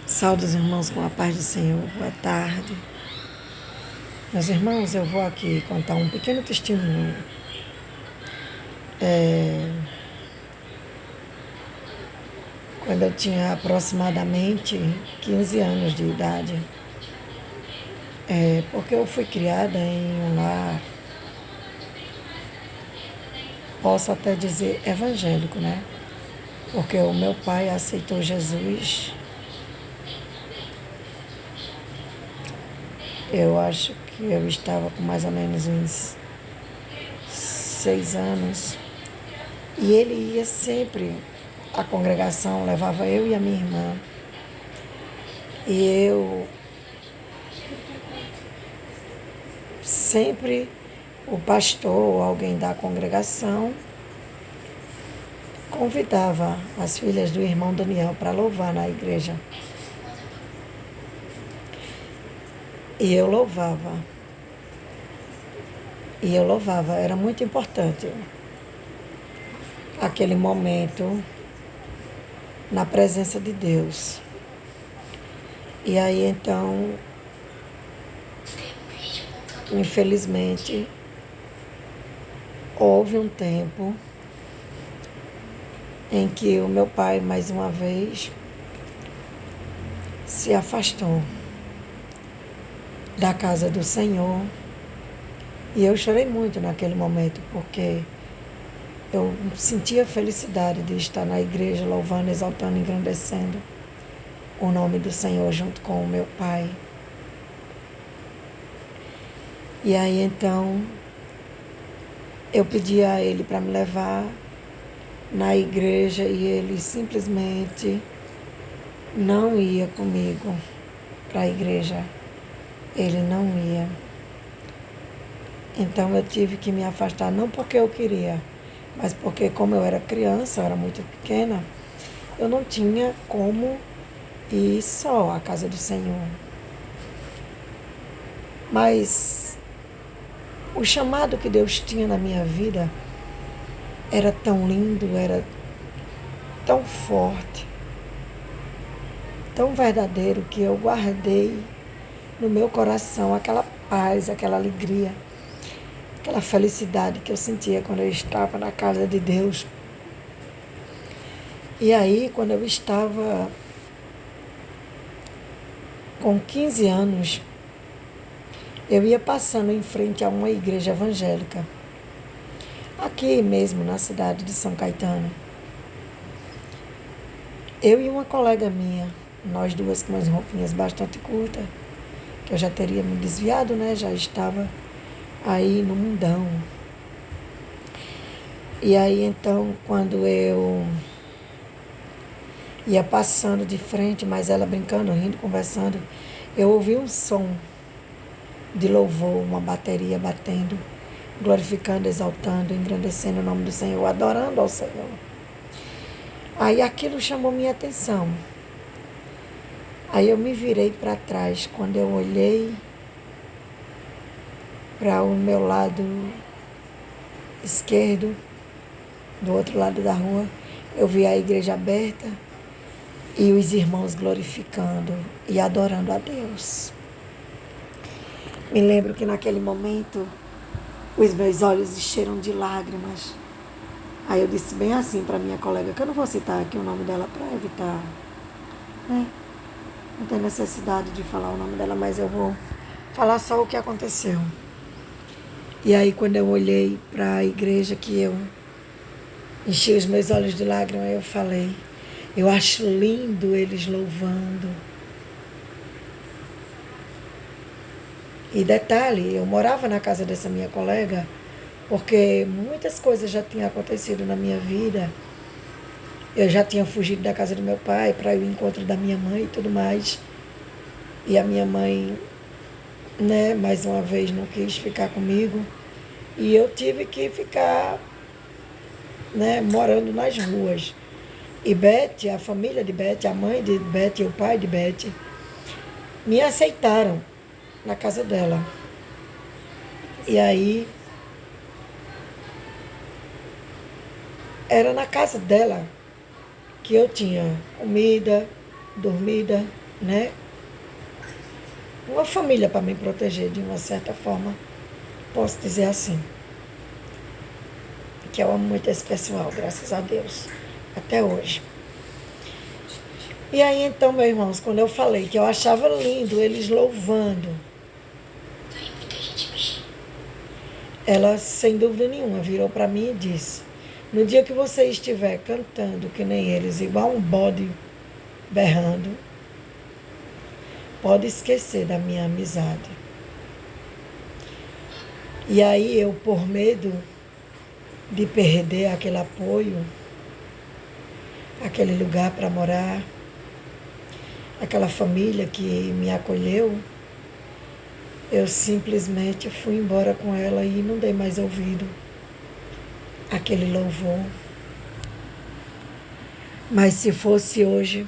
Saúde os irmãos com a paz do Senhor. Boa tarde. Meus irmãos, eu vou aqui contar um pequeno testemunho. Quando eu tinha aproximadamente 15 anos de idade, porque eu fui criada em um lar, posso até dizer evangélico, né? Porque o meu pai aceitou Jesus, eu acho que eu estava com mais ou menos uns 6 anos. E ele ia sempre à congregação, levava eu e a minha irmã. E eu sempre, o pastor ou alguém da congregação convidava as filhas do irmão Daniel para louvar na igreja. E eu louvava. Era muito importante aquele momento na presença de Deus. E aí então, infelizmente, houve um tempo em que o meu pai, mais uma vez, se afastou da casa do Senhor. E eu chorei muito naquele momento, porque eu sentia felicidade de estar na igreja louvando, exaltando, engrandecendo o nome do Senhor junto com o meu pai. E aí então eu pedi a ele para me levar na igreja e ele simplesmente não ia comigo para a igreja. Ele não ia. Então eu tive que me afastar, não porque eu queria, mas porque como eu era criança, eu era muito pequena, eu não tinha como ir só à casa do Senhor. Mas o chamado que Deus tinha na minha vida era tão lindo, era tão forte, tão verdadeiro, que eu guardei no meu coração aquela paz, aquela alegria, aquela felicidade que eu sentia quando eu estava na casa de Deus. E aí, quando eu estava com 15 anos, eu ia passando em frente a uma igreja evangélica, aqui mesmo na cidade de São Caetano. Eu e uma colega minha, nós duas com umas roupinhas bastante curtas, que eu já teria me desviado, né? Já estava aí no mundão. E aí então, quando eu ia passando de frente, mas ela brincando, rindo, conversando, eu ouvi um som de louvor, uma bateria batendo, glorificando, exaltando, engrandecendo o nome do Senhor, adorando ao Senhor. Aí aquilo chamou minha atenção. Aí eu me virei para trás. Quando eu olhei para o meu lado esquerdo, do outro lado da rua, eu vi a igreja aberta e os irmãos glorificando e adorando a Deus. Me lembro que naquele momento os meus olhos encheram de lágrimas. Aí eu disse bem assim para minha colega, que eu não vou citar aqui o nome dela para evitar, né? Não tem necessidade de falar o nome dela, mas eu vou falar só o que aconteceu. E aí quando eu olhei para a igreja, que eu enchi os meus olhos de lágrimas, eu falei, eu acho lindo eles louvando. E detalhe, eu morava na casa dessa minha colega, porque muitas coisas já tinham acontecido na minha vida. Eu já tinha fugido da casa do meu pai para ir ao encontro da minha mãe e tudo mais. E a minha mãe, né, mais uma vez não quis ficar comigo. E eu tive que ficar, né, morando nas ruas. E Beth, a família de Beth, a mãe de Beth e o pai de Beth, me aceitaram na casa dela. E aí, era na casa dela que eu tinha comida, dormida, né, uma família para me proteger de uma certa forma, posso dizer assim, que eu amo muito esse pessoal, graças a Deus, até hoje. E aí então, meus irmãos, quando eu falei que eu achava lindo eles louvando, ela, sem dúvida nenhuma, virou para mim e disse: no dia que você estiver cantando que nem eles, igual um bode berrando, pode esquecer da minha amizade. E aí eu, por medo de perder aquele apoio, aquele lugar para morar, aquela família que me acolheu, eu simplesmente fui embora com ela e não dei mais ouvido àquele louvor. Mas se fosse hoje,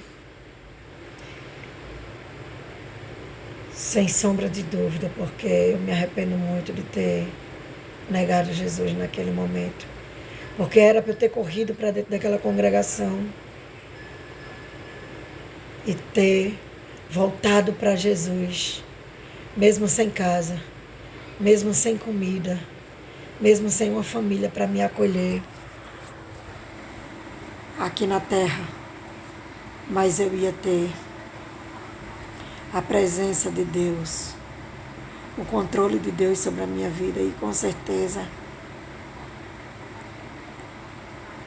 sem sombra de dúvida, porque eu me arrependo muito de ter negado Jesus naquele momento. Porque era para eu ter corrido para dentro daquela congregação e ter voltado para Jesus, mesmo sem casa, mesmo sem comida, mesmo sem uma família para me acolher aqui na terra. Mas eu ia ter a presença de Deus, o controle de Deus sobre a minha vida e com certeza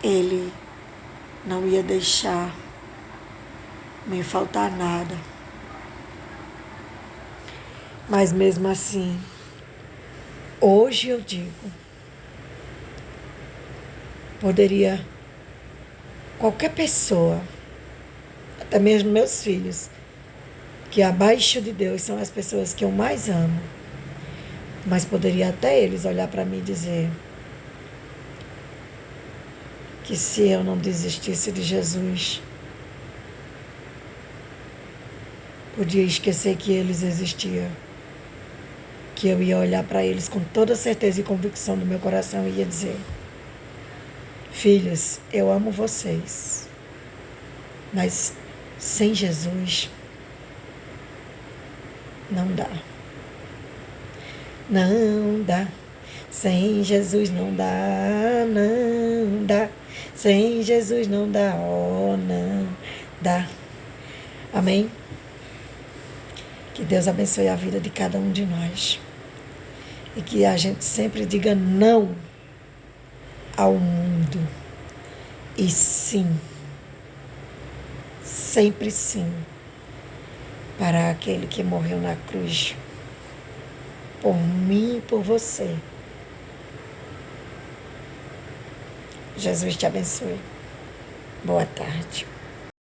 Ele não ia deixar me faltar nada. Mas mesmo assim, hoje eu digo, poderia qualquer pessoa, até mesmo meus filhos, que abaixo de Deus são as pessoas que eu mais amo, mas poderia até eles olhar para mim e dizer que se eu não desistisse de Jesus, podia esquecer que eles existiam, que eu ia olhar para eles com toda certeza e convicção do meu coração e ia dizer: filhos, eu amo vocês, mas sem Jesus não dá. Não dá. Sem Jesus não dá, não dá. Sem Jesus não dá, oh, não dá. Amém? Que Deus abençoe a vida de cada um de nós. E que a gente sempre diga não ao mundo. E sim, sempre sim, para aquele que morreu na cruz, por mim e por você. Jesus te abençoe. Boa tarde.